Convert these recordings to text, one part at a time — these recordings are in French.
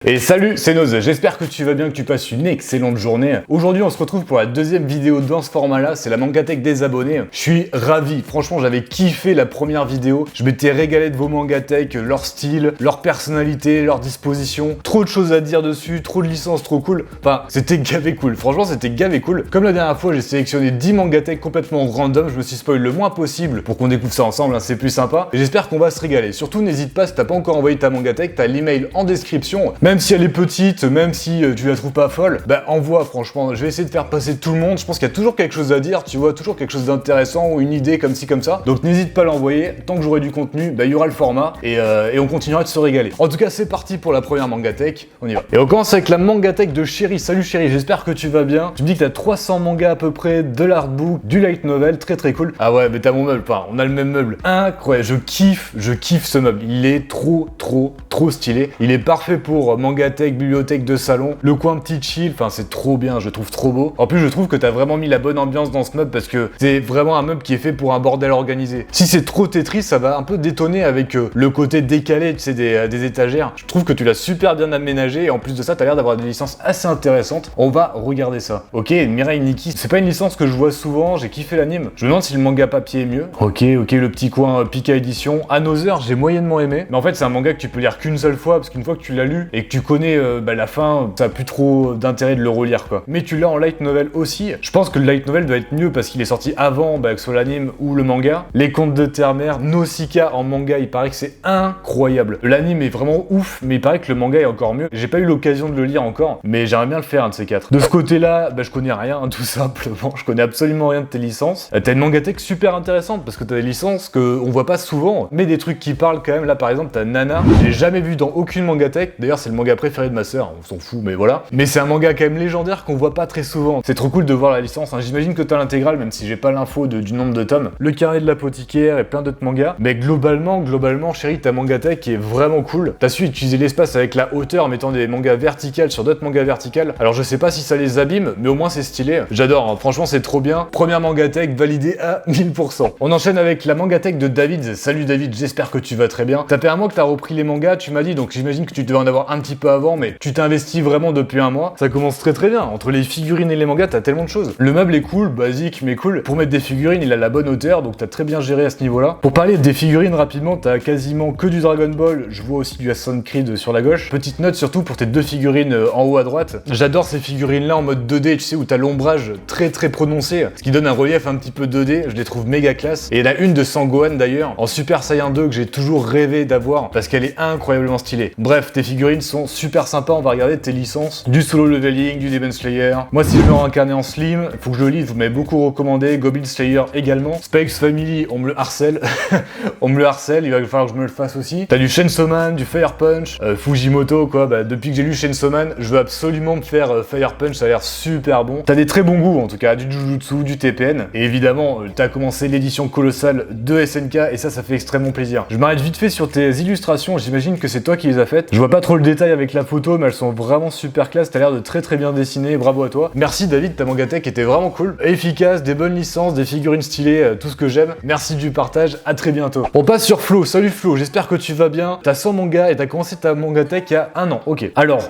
Et salut, c'est Noz, j'espère que tu vas bien, que tu passes une excellente journée. Aujourd'hui on se retrouve pour la deuxième vidéo dans ce format là, c'est la Mangatech des abonnés. Je suis ravi, franchement j'avais kiffé la première vidéo, je m'étais régalé de vos Mangatech, leur style, leur personnalité, leur disposition, trop de choses à dire dessus, trop de licences trop cool, enfin c'était gavé cool, franchement c'était gavé cool. Comme la dernière fois j'ai sélectionné 10 Mangatech complètement random, je me suis spoil le moins possible pour qu'on découvre ça ensemble, hein, c'est plus sympa. Et j'espère qu'on va se régaler, surtout n'hésite pas si t'as pas encore envoyé ta Mangatech, t'as l'email en description. Même si elle est petite, même si tu la trouves pas folle, bah envoie franchement, je vais essayer de faire passer tout le monde, je pense qu'il y a toujours quelque chose à dire, tu vois, toujours quelque chose d'intéressant ou une idée comme ci comme ça, donc n'hésite pas à l'envoyer, tant que j'aurai du contenu, bah il y aura le format et on continuera de se régaler. En tout cas c'est parti pour la première Mangatech, on y va. Et on commence avec la Mangatech de Chéri. Salut Chéri, j'espère que tu vas bien. Tu me dis que t'as 300 mangas à peu près, de l'artbook, du light novel, très cool. Ah ouais mais t'as mon meuble, enfin on a le même meuble, incroyable, je kiffe ce meuble, il est trop stylé, il est parfait pour Mangatech, bibliothèque de salon, le coin petit chill, enfin c'est trop bien, je trouve trop beau. En plus je trouve que t'as vraiment mis la bonne ambiance dans ce meuble parce que c'est vraiment un meuble qui est fait pour un bordel organisé. Si c'est trop Tetris, ça va un peu détonner avec le côté décalé, tu sais, des étagères. Je trouve que tu l'as super bien aménagé et en plus de ça, t'as l'air d'avoir des licences assez intéressantes. On va regarder ça. Ok, Mirai Nikki, c'est pas une licence que je vois souvent, j'ai kiffé l'anime. Je me demande si le manga papier est mieux. Ok, le petit coin Pika édition. Another, j'ai moyennement aimé. Mais en fait, c'est un manga que tu peux lire qu'une seule fois parce qu'une fois que tu l'as lu et que tu connais la fin, ça a plus trop d'intérêt de le relire quoi. Mais tu l'as en light novel aussi. Je pense que le light novel doit être mieux parce qu'il est sorti avant que ce soit l'anime ou le manga. Les Contes de Terre-Mère, Nausicaa en manga, il paraît que c'est incroyable. L'anime est vraiment ouf, mais il paraît que le manga est encore mieux. J'ai pas eu l'occasion de le lire encore, mais j'aimerais bien le faire un de ces quatre. De ce côté-là, je connais rien, tout simplement. Je connais absolument rien de tes licences. T'as une Mangatech super intéressante parce que t'as des licences qu'on voit pas souvent, mais des trucs qui parlent quand même. Là par exemple, t'as Nana. J'ai jamais vu dans aucune Mangatech. D'ailleurs, c'est le manga préféré de ma sœur, on s'en fout, mais voilà. Mais c'est un manga quand même légendaire qu'on voit pas très souvent. C'est trop cool de voir la licence, hein. J'imagine que t'as l'intégrale, même si j'ai pas l'info du nombre de tomes. Le carnet de l'apothicaire et plein d'autres mangas. Mais globalement, Chéri, ta Mangatech est vraiment cool. T'as su utiliser l'espace avec la hauteur en mettant des mangas verticales sur d'autres mangas verticales. Alors je sais pas si ça les abîme, mais au moins c'est stylé. J'adore, hein. Franchement c'est trop bien. Première Mangatech validée à 1000%. On enchaîne avec la Mangatech de David. Salut David, j'espère que tu vas très bien. Ça fait un mois que t'as repris les mangas, tu m'as dit, donc j'imagine que tu devais en avoir un petit peu avant, mais tu t'es investi vraiment depuis un mois. Ça commence très bien. Entre les figurines et les mangas, t'as tellement de choses. Le meuble est cool, basique mais cool. Pour mettre des figurines, il a la bonne hauteur, donc t'as très bien géré à ce niveau-là. Pour parler des figurines rapidement, t'as quasiment que du Dragon Ball. Je vois aussi du Assassin's Creed sur la gauche. Petite note surtout pour tes deux figurines en haut à droite. J'adore ces figurines-là en mode 2D, tu sais, où t'as l'ombrage très prononcé, ce qui donne un relief un petit peu 2D. Je les trouve méga classe. Et il y en a une de Sangohan d'ailleurs, en Super Saiyan 2 que j'ai toujours rêvé d'avoir parce qu'elle est incroyablement stylée. Bref, tes figurines sont super sympas. On va regarder tes licences, du solo leveling, du Demon Slayer. Moi, si je veux réincarner en slim, faut que je le lise, vous m'avez beaucoup recommandé. Goblin Slayer également. Spikes Family, on me le harcèle. On me le harcèle, il va falloir que je me le fasse aussi. T'as du Chainsaw Man, du Fire Punch, Fujimoto, quoi. Depuis que j'ai lu Chainsaw Man, je veux absolument me faire Fire Punch, ça a l'air super bon. T'as des très bons goûts, en tout cas, du Jujutsu, du TPN. Et évidemment, t'as commencé l'édition colossale de SNK, et ça fait extrêmement plaisir. Je m'arrête vite fait sur tes illustrations, j'imagine que c'est toi qui les as faites. Je vois pas trop le détail avec la photo, mais elles sont vraiment super classe, t'as l'air de très bien dessiné, bravo à toi. Merci David, ta Mangatech était vraiment cool, efficace, des bonnes licences, des figurines stylées, tout ce que j'aime. Merci du partage, à très bientôt. On passe sur Flo, salut Flo, j'espère que tu vas bien. T'as 100 mangas et t'as commencé ta Mangatech il y a un an, ok. Alors,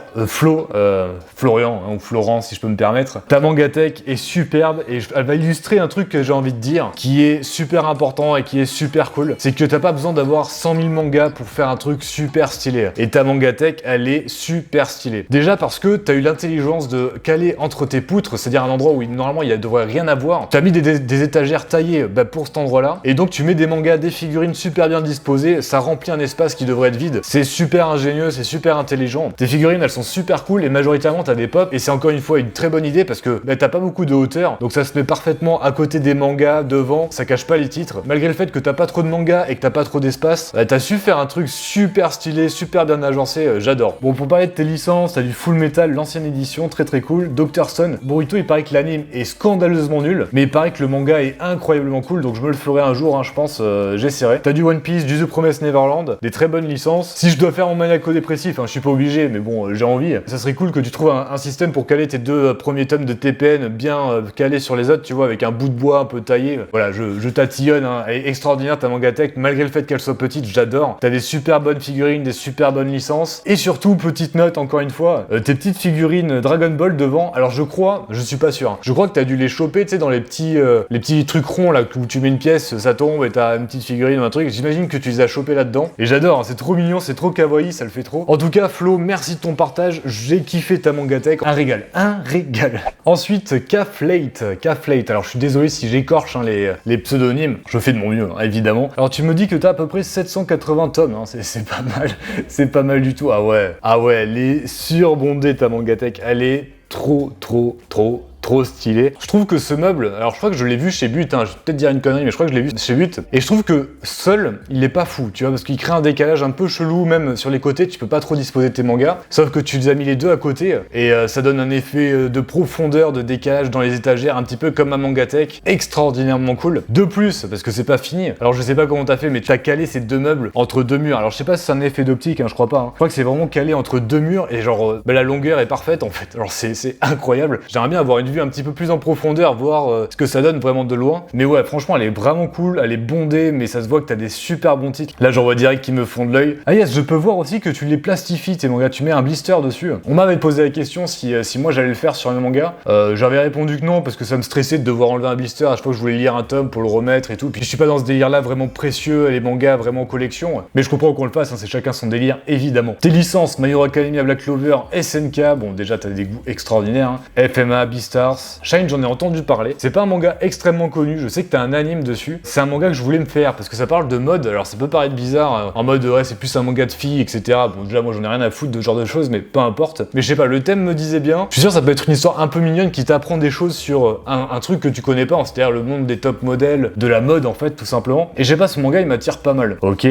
Florian, hein, ou Florent si je peux me permettre, ta Mangatech est superbe et elle va illustrer un truc que j'ai envie de dire, qui est super important et qui est super cool, c'est que t'as pas besoin d'avoir 100 000 mangas pour faire un truc super stylé. Et ta Mangatech, elle est super stylée. Déjà parce que t'as eu l'intelligence de caler entre tes poutres, c'est-à-dire un endroit où normalement il ne devrait rien avoir. T'as mis des étagères taillées pour cet endroit-là, et donc tu mets des mangas, des figurines super bien disposées, ça remplit un espace qui devrait être vide. C'est super ingénieux, c'est super intelligent. Tes figurines, elles sont super cool, et majoritairement t'as des pops, et c'est encore une fois une très bonne idée parce que t'as pas beaucoup de hauteur, donc ça se met parfaitement à côté des mangas, devant, ça cache pas les titres. Malgré le fait que t'as pas trop de mangas et que t'as pas trop d'espace, t'as su faire un truc super stylé, super bien agencé, j'adore. Bon, pour parler de tes licences, t'as du Full Metal, l'ancienne édition, très cool. Dr. Stone, Boruto, il paraît que l'anime est scandaleusement nul, mais il paraît que le manga est incroyablement cool, donc je me le ferai un jour, hein, je pense, j'essaierai. T'as du One Piece, du The Promised Neverland, des très bonnes licences. Si je dois faire mon maniaco-dépressif, hein, je suis pas obligé, mais bon, j'ai envie. Ça serait cool que tu trouves un système pour caler tes deux premiers tomes de TPN bien calés sur les autres, tu vois, avec un bout de bois un peu taillé. Voilà, je tatillonne, hein. Elle est extraordinaire ta Mangatech, malgré le fait qu'elle soit petite, j'adore. T'as des super bonnes figurines, des super bonnes licences, et surtout surtout, petite note encore une fois, tes petites figurines Dragon Ball devant, alors je crois, je suis pas sûr, hein, je crois que t'as dû les choper, tu sais, dans les petits trucs ronds là, où tu mets une pièce, ça tombe et t'as une petite figurine ou un truc, j'imagine que tu les as chopés là-dedans. Et j'adore, hein, c'est trop mignon, c'est trop kawaii, ça le fait trop. En tout cas, Flo, merci de ton partage, j'ai kiffé ta mangatech, un régal, un régal. Ensuite, Caflate, alors je suis désolé si j'écorche hein, les pseudonymes, je fais de mon mieux, hein, évidemment. Alors tu me dis que t'as à peu près 780 tomes, hein, c'est pas mal, c'est pas mal du tout. Ah ouais, elle est surbondée ta mangatech, elle est trop stylé. Je trouve que ce meuble, alors je crois que je l'ai vu chez But, hein, je vais peut-être dire une connerie, mais je crois que je l'ai vu chez But, et je trouve que seul, il est pas fou, tu vois, parce qu'il crée un décalage un peu chelou, même sur les côtés, tu peux pas trop disposer de tes mangas, sauf que tu les as mis les deux à côté, et ça donne un effet de profondeur, de décalage dans les étagères, un petit peu comme ma mangatech, extraordinairement cool. De plus, parce que c'est pas fini, alors je sais pas comment t'as fait, mais tu as calé ces deux meubles entre deux murs, alors je sais pas si c'est un effet d'optique, hein, je crois pas, hein. Je crois que c'est vraiment calé entre deux murs, et genre, la longueur est parfaite en fait, alors c'est incroyable. J'aimerais bien avoir une vue un petit peu plus en profondeur, voir ce que ça donne vraiment de loin. Mais ouais, franchement, elle est vraiment cool, elle est bondée, mais ça se voit que t'as des super bons titres. Là, j'en vois direct qui me font de l'œil. Ah yes, je peux voir aussi que tu les plastifies, tes mangas, tu mets un blister dessus. On m'avait posé la question si moi j'allais le faire sur mes mangas. J'avais répondu que non, parce que ça me stressait de devoir enlever un blister à chaque fois que je voulais lire un tome pour le remettre et tout. Puis je suis pas dans ce délire-là vraiment précieux, les mangas vraiment collection. Mais je comprends qu'on le fasse, hein, c'est chacun son délire, évidemment. Tes licences, My Hero Academia, Black Clover, SNK, bon déjà t'as des goûts extraordinaires, hein. FMA, Beastars, Shine, j'en ai entendu parler. C'est pas un manga extrêmement connu, je sais que t'as un anime dessus. C'est un manga que je voulais me faire parce que ça parle de mode. Alors ça peut paraître bizarre, en mode ouais, c'est plus un manga de filles, etc. Bon, déjà, moi j'en ai rien à foutre de ce genre de choses, mais peu importe. Mais je sais pas, le thème me disait bien. Je suis sûr, ça peut être une histoire un peu mignonne qui t'apprend des choses sur un truc que tu connais pas, c'est-à-dire le monde des top modèles, de la mode en fait, tout simplement. Et je sais pas, ce manga il m'attire pas mal. Ok,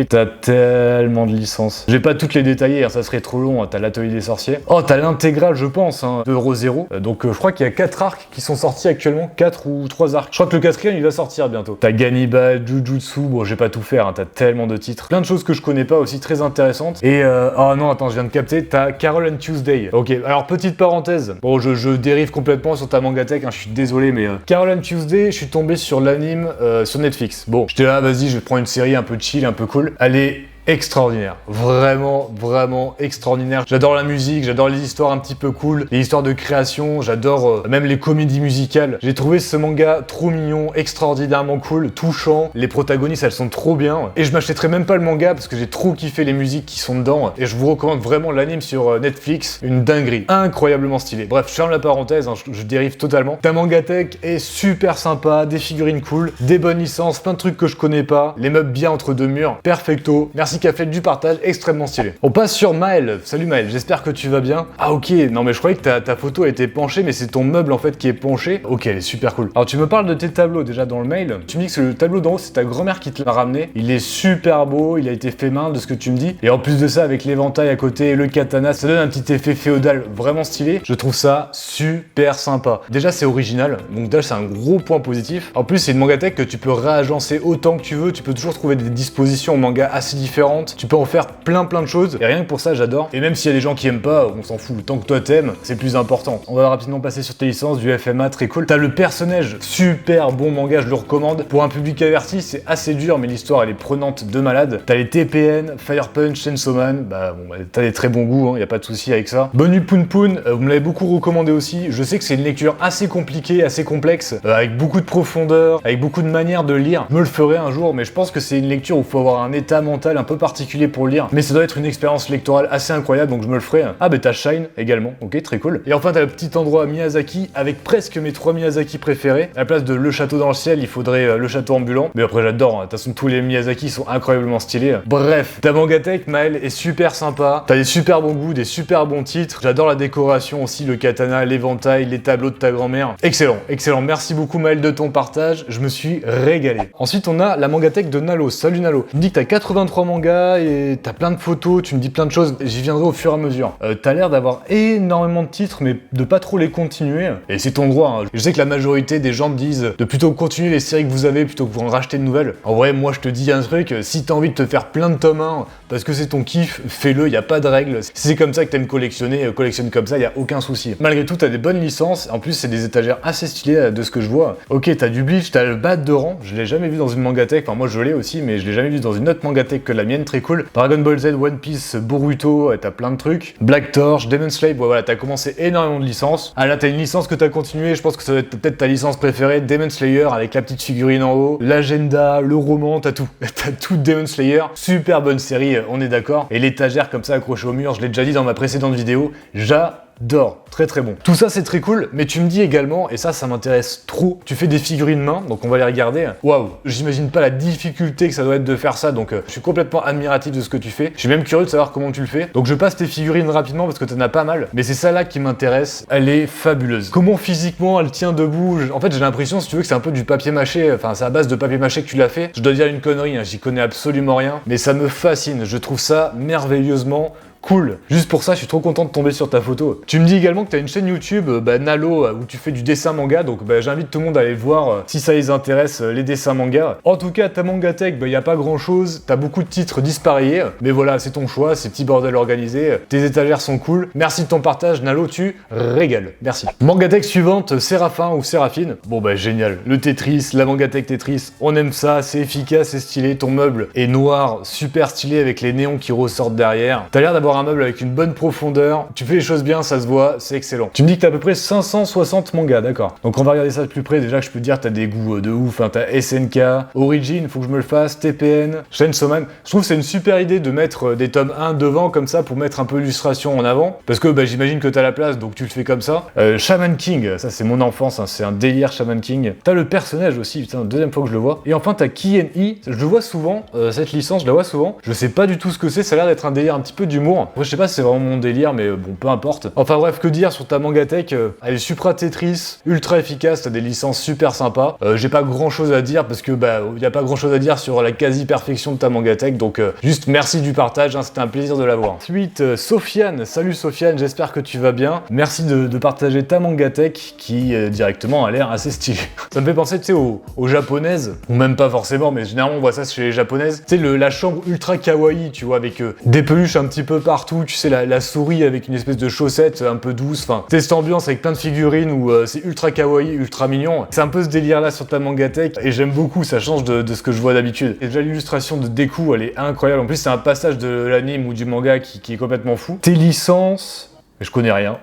t'as tellement de licences. Je vais pas toutes les détailler, hein, ça serait trop long. Hein. T'as l'atelier des sorciers. Oh, t'as l'intégrale, je pense, hein, de Euro Zero. Donc je crois qu'il y a 4 arcs qui sont sortis actuellement, 4 ou 3 arcs. Je crois que le 4e il va sortir bientôt. T'as Gannibal, Jujutsu, bon je vais pas tout faire, hein, t'as tellement de titres. Plein de choses que je connais pas aussi, très intéressantes. Et oh non, attends, je viens de capter, t'as Carol and Tuesday. Ok, alors petite parenthèse, bon je dérive complètement sur ta mangatech, hein, je suis désolé, mais Carol and Tuesday, je suis tombé sur l'anime sur Netflix. Bon, j'étais là, vas-y, je vais prendre une série un peu chill, un peu cool. Allez, extraordinaire, vraiment extraordinaire. J'adore la musique, j'adore les histoires un petit peu cool, les histoires de création, j'adore même les comédies musicales. J'ai trouvé ce manga trop mignon, extraordinairement cool, touchant. Les protagonistes, elles sont trop bien. Et je m'achèterai même pas le manga parce que j'ai trop kiffé les musiques qui sont dedans. Et je vous recommande vraiment l'anime sur Netflix, une dinguerie, incroyablement stylé. Bref, je ferme la parenthèse, hein, je dérive totalement. Ta mangatech est super sympa, des figurines cool, des bonnes licences, plein de trucs que je connais pas, les meubles bien entre deux murs, perfecto. Merci Café du partage, extrêmement stylé. On passe sur Maël. Salut Maël, j'espère que tu vas bien. Ah ok, non mais je croyais que ta photo était penchée, mais c'est ton meuble en fait qui est penché. Ok, elle est super cool. Alors tu me parles de tes tableaux déjà dans le mail. Tu me dis que le tableau d'en haut, c'est ta grand-mère qui te l'a ramené. Il est super beau, il a été fait main de ce que tu me dis. Et en plus de ça, avec l'éventail à côté et le katana, ça donne un petit effet féodal vraiment stylé. Je trouve ça super sympa. Déjà c'est original, donc déjà c'est un gros point positif. En plus c'est une mangatech que tu peux réagencer autant que tu veux. Tu peux toujours trouver des dispositions en manga assez différentes. Tu peux en faire plein de choses. Et rien que pour ça, j'adore. Et même s'il y a des gens qui aiment pas, on s'en fout. Tant que toi t'aimes, c'est plus important. On va rapidement passer sur tes licences, du FMA, très cool. T'as le personnage, super bon manga, je le recommande. Pour un public averti, c'est assez dur, mais l'histoire elle est prenante de malade. T'as les TPN, Fire Punch, Chainsaw Man. Bah, t'as des très bons goûts, hein, y a pas de souci avec ça. Bonu Poon Poon, vous me l'avez beaucoup recommandé aussi. Je sais que c'est une lecture assez compliquée, assez complexe, avec beaucoup de profondeur, avec beaucoup de manières de lire. Je me le ferai un jour, mais je pense que c'est une lecture où il faut avoir un état mental un peu particulier pour lire, mais ça doit être une expérience lectorale assez incroyable, donc je me le ferai. Ah bah t'as Shine également, ok, très cool. Et enfin t'as le petit endroit Miyazaki avec presque mes 3 Miyazaki préférés. À la place de Le Château dans le ciel, il faudrait Le Château ambulant. Mais après j'adore, hein. De toute façon tous les Miyazaki sont incroyablement stylés. Bref, ta mangatech Maël est super sympa, t'as des super bons goûts, des super bons titres. J'adore la décoration aussi, le katana, l'éventail, les tableaux de ta grand-mère. Excellent, excellent. Merci beaucoup Maël de ton partage, je me suis régalé. Ensuite on a la mangatech de Nalo. Salut Nalo. Tu me dis que t'as 83 mangas et t'as plein de photos, tu me dis plein de choses, j'y viendrai au fur et à mesure. T'as l'air d'avoir énormément de titres, mais de pas trop les continuer. Et c'est ton droit, hein. Je sais que la majorité des gens me disent de plutôt continuer les séries que vous avez plutôt que vous en racheter de nouvelles. En vrai, moi je te dis un truc, si t'as envie de te faire plein de tomes 1, parce que c'est ton kiff, fais-le, y a pas de règles. Si c'est comme ça que t'aimes collectionner, collectionne comme ça, y a aucun souci. Malgré tout, t'as des bonnes licences, en plus c'est des étagères assez stylées de ce que je vois. Ok, t'as du Bleach, t'as le Bat de rang, je l'ai jamais vu dans une mangatech, enfin moi je l'ai aussi, mais je l'ai jamais vu dans une autre mangatech que la mienne. mienne, très cool. Dragon Ball Z, One Piece, Boruto, t'as plein de trucs. Black Torch, Demon Slayer, voilà, t'as commencé énormément de licences. Ah là, t'as une licence que t'as continué, je pense que ça va être peut-être ta licence préférée, Demon Slayer, avec la petite figurine en haut, l'agenda, le roman, t'as tout. T'as tout Demon Slayer. Super bonne série, on est d'accord. Et l'étagère comme ça accrochée au mur, je l'ai déjà dit dans ma précédente vidéo, j'adore, très très bon. Tout ça c'est très cool, mais tu me dis également, et ça m'intéresse trop, tu fais des figurines main, donc on va les regarder. Waouh, j'imagine pas la difficulté que ça doit être de faire ça, donc je suis complètement admiratif de ce que tu fais. Je suis même curieux de savoir comment tu le fais. Donc je passe tes figurines rapidement parce que t'en as pas mal, mais c'est ça là qui m'intéresse, elle est fabuleuse. Comment physiquement elle tient debout, en fait j'ai l'impression, si tu veux, que c'est un peu du papier mâché, enfin c'est à base de papier mâché que tu l'as fait. Je dois dire une connerie, hein, j'y connais absolument rien, mais ça me fascine, je trouve ça merveilleusement cool. Juste pour ça, je suis trop content de tomber sur ta photo. Tu me dis également que tu as une chaîne YouTube, Nalo, où tu fais du dessin manga, donc j'invite tout le monde à aller voir si ça les intéresse, les dessins manga. En tout cas, ta Mangatech, y a pas grand chose, t'as beaucoup de titres dispariés, mais voilà, c'est ton choix, ces petits bordels organisés, tes étagères sont cool. Merci de ton partage, Nalo, tu régales. Merci. Mangatech suivante, Séraphin ou Séraphine. Bon génial. Le Tetris, la Mangatech Tetris, on aime ça, c'est efficace, c'est stylé, ton meuble est noir, super stylé avec les néons qui ressortent derrière. T'as l'air d'avoir un meuble avec une bonne profondeur, tu fais les choses bien, ça se voit, c'est excellent. Tu me dis que t'as à peu près 560 mangas, d'accord. Donc on va regarder ça de plus près, déjà que je peux te dire t'as des goûts de ouf, hein. T'as SNK, Origin, faut que je me le fasse, TPN, Chainsaw Man. Je trouve que c'est une super idée de mettre des tomes 1 devant comme ça pour mettre un peu l'illustration en avant, parce que j'imagine que t'as la place, donc tu le fais comme ça. Shaman King, ça c'est mon enfance, hein. C'est un délire Shaman King. T'as le personnage aussi, putain, deuxième fois que je le vois. Et enfin t'as Ki-en-I, je le vois souvent, cette licence, je la vois souvent. Je sais pas du tout ce que c'est, ça a l'air d'être un délire un petit peu d'humour. Moi, je sais pas si c'est vraiment mon délire, mais bon, peu importe. Enfin bref, que dire sur ta Mangatech, elle est supra Tetris, ultra efficace, t'as des licences super sympas. J'ai pas grand chose à dire parce que y a pas grand chose à dire sur la quasi-perfection de ta Mangatech, donc juste merci du partage, hein, c'était un plaisir de l'avoir. Ensuite, Sofiane, salut Sofiane, j'espère que tu vas bien. Merci de partager ta Mangatech qui directement a l'air assez stylée. Ça me fait penser, tu sais, aux japonaises, ou même pas forcément, mais généralement on voit ça chez les japonaises. Tu sais, la chambre ultra kawaii, tu vois, avec des peluches un petit peu partout, tu sais, la souris avec une espèce de chaussette un peu douce, enfin, c'est cette ambiance avec plein de figurines où c'est ultra kawaii, ultra mignon. C'est un peu ce délire là sur ta Mangatech et j'aime beaucoup, ça change de ce que je vois d'habitude. Et déjà l'illustration de Deku, elle est incroyable. En plus, c'est un passage de l'anime ou du manga qui est complètement fou. Tes licences... Je connais rien,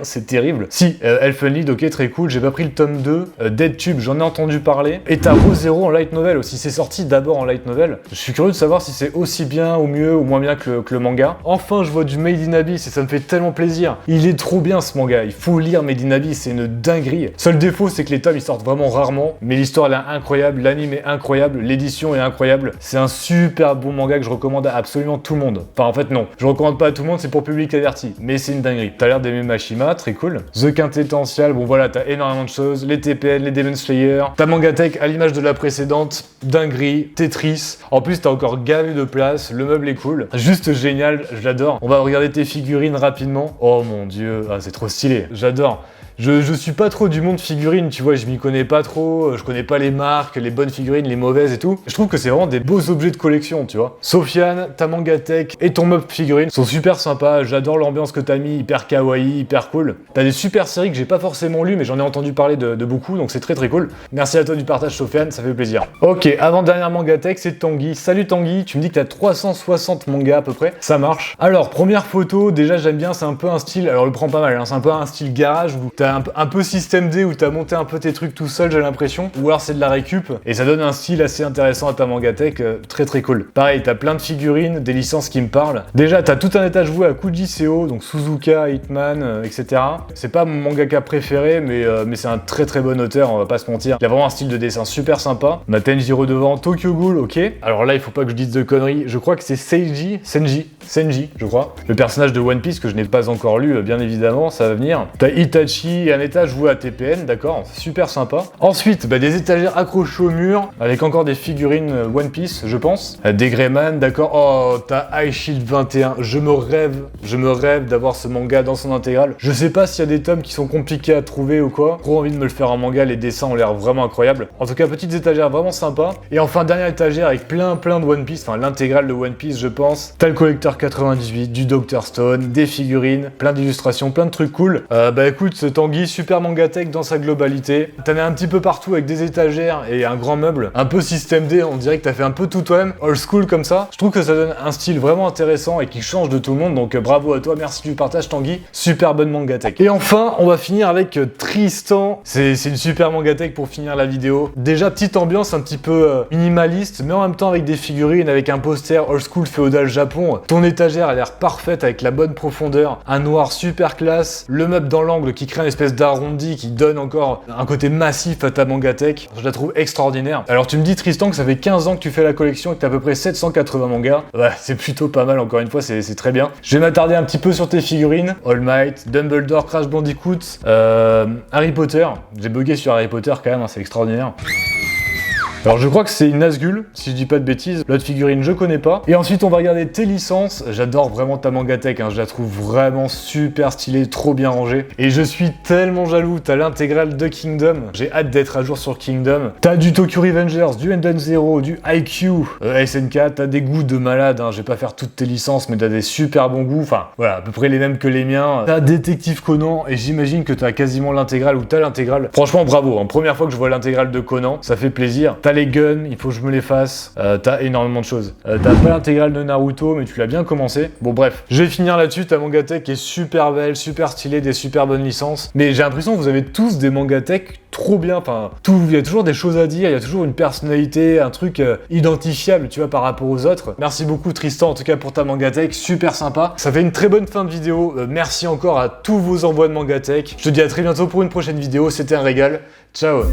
c'est terrible. Si, Elfen Lied, ok, très cool, j'ai pas pris le tome 2, Dead Tube, j'en ai entendu parler. Et t'as Re:Zero en light novel aussi, c'est sorti d'abord en light novel. Je suis curieux de savoir si c'est aussi bien ou mieux ou moins bien que le manga. Enfin, je vois du Made in Abyss et ça me fait tellement plaisir. Il est trop bien ce manga, il faut lire Made in Abyss, c'est une dinguerie. Seul défaut, c'est que les tomes ils sortent vraiment rarement, mais l'histoire elle est incroyable, l'anime est incroyable, l'édition est incroyable. C'est un super bon manga que je recommande à absolument tout le monde. Enfin, en fait, non, je recommande pas à tout le monde, c'est pour public averti. Mais c'est une dinguerie. T'as l'air d'aimer Mashima, très cool. The Quintessential, bon voilà, t'as énormément de choses. Les TPN, les Demon Slayer. Ta Mangatech, à l'image de la précédente, dinguerie, Tetris. En plus, t'as encore gavé de place, le meuble est cool. Juste génial, je l'adore. On va regarder tes figurines rapidement. Oh mon dieu, c'est trop stylé, j'adore. Je suis pas trop du monde figurines, tu vois, je m'y connais pas trop, je connais pas les marques, les bonnes figurines, les mauvaises et tout. Je trouve que c'est vraiment des beaux objets de collection, tu vois. Sofiane, ta Mangatech et ton meuble figurine sont super sympas, j'adore l'ambiance que t'as mis, hyper kawaii, hyper cool. T'as des super séries que j'ai pas forcément lues, mais j'en ai entendu parler de beaucoup, donc c'est très très cool. Merci à toi du partage Sofiane, ça fait plaisir. Ok, avant-dernière Mangatech, c'est Tanguy. Salut Tanguy, tu me dis que t'as 360 mangas à peu près, ça marche. Alors, première photo, déjà j'aime bien, c'est un peu un style, alors le prends pas mal, hein, c'est un peu un style garage où t'as un peu système D où t'as monté un peu tes trucs tout seul, j'ai l'impression, ou alors c'est de la récup, et ça donne un style assez intéressant à ta Mangatech, très très cool. Pareil, t'as plein de figurines, des licences qui me parlent. Déjà, t'as tout un étage voué à Kuji Seo, donc Suzuka, Hitman, etc. C'est pas mon mangaka préféré, mais c'est un très très bon auteur, on va pas se mentir. Il a vraiment un style de dessin super sympa. On a Tenjiro devant, Tokyo Ghoul, ok. Alors là, il faut pas que je dise de conneries, je crois que c'est Senji, je crois. Le personnage de One Piece que je n'ai pas encore lu, bien évidemment, ça va venir. T'as Itachi et un étage voué à TPN, d'accord, super sympa. Ensuite, des étagères accrochées au mur, avec encore des figurines One Piece, je pense. Des Greyman, d'accord. Oh, t'as High Shield 21, je me rêve d'avoir ce manga dans son intégrale. Je sais pas s'il y a des tomes qui sont compliqués à trouver ou quoi. Trop envie de me le faire en manga, les dessins ont l'air vraiment incroyables. En tout cas, petites étagères vraiment sympa. Et enfin, dernière étagère avec plein de One Piece, enfin l'intégrale de One Piece, je pense. T'as le collecteur 98, du Dr Stone, des figurines, plein d'illustrations, plein de trucs cool. Écoute, Tanguy, super mangatech dans sa globalité. T'en as un petit peu partout avec des étagères et un grand meuble. Un peu système D, on dirait que t'as fait un peu tout toi-même, old school comme ça. Je trouve que ça donne un style vraiment intéressant et qui change de tout le monde, donc bravo à toi, merci du partage Tanguy. Super bonne mangatech. Et enfin, on va finir avec Tristan. C'est une super mangatech pour finir la vidéo. Déjà, petite ambiance un petit peu minimaliste, mais en même temps avec des figurines, avec un poster old school féodal Japon. Ton étagère a l'air parfaite avec la bonne profondeur, un noir super classe, le meuble dans l'angle qui crée une espèce d'arrondi qui donne encore un côté massif à ta mangatech. Je la trouve extraordinaire. Alors tu me dis Tristan que ça fait 15 ans que tu fais la collection et que t'as à peu près 780 mangas. Ouais, c'est plutôt pas mal, encore une fois, c'est très bien. Je vais m'attarder un petit peu sur tes figurines. All Might, Dumbledore, Crash Bandicoot, Harry Potter. J'ai bugué sur Harry Potter quand même, hein, c'est extraordinaire. Alors je crois que c'est une Nazgul, si je dis pas de bêtises. L'autre figurine je connais pas. Et ensuite on va regarder tes licences. J'adore vraiment ta mangatech, hein. Je la trouve vraiment super stylée, trop bien rangée. Et je suis tellement jaloux, t'as l'intégrale de Kingdom. J'ai hâte d'être à jour sur Kingdom. T'as du Tokyo Revengers, du Enden Zero, du IQ, SNK, t'as des goûts de malade, hein. Je vais pas faire toutes tes licences, mais t'as des super bons goûts. Enfin voilà, à peu près les mêmes que les miens. T'as Détective Conan, et j'imagine que t'as quasiment l'intégrale ou t'as l'intégrale. Franchement bravo, hein. Première fois que je vois l'intégrale de Conan, ça fait plaisir. T'as les guns, il faut que je me les fasse. T'as énormément de choses. T'as pas l'intégrale de Naruto, mais tu l'as bien commencé. Bon bref, je vais finir là-dessus. Ta mangatech est super belle, super stylée, des super bonnes licences. Mais j'ai l'impression que vous avez tous des mangatech trop bien. Enfin, il y a toujours des choses à dire, il y a toujours une personnalité, un truc identifiable, tu vois, par rapport aux autres. Merci beaucoup Tristan, en tout cas pour ta mangatech, super sympa. Ça fait une très bonne fin de vidéo. Merci encore à tous vos envois de mangatech. Je te dis à très bientôt pour une prochaine vidéo. C'était un régal. Ciao.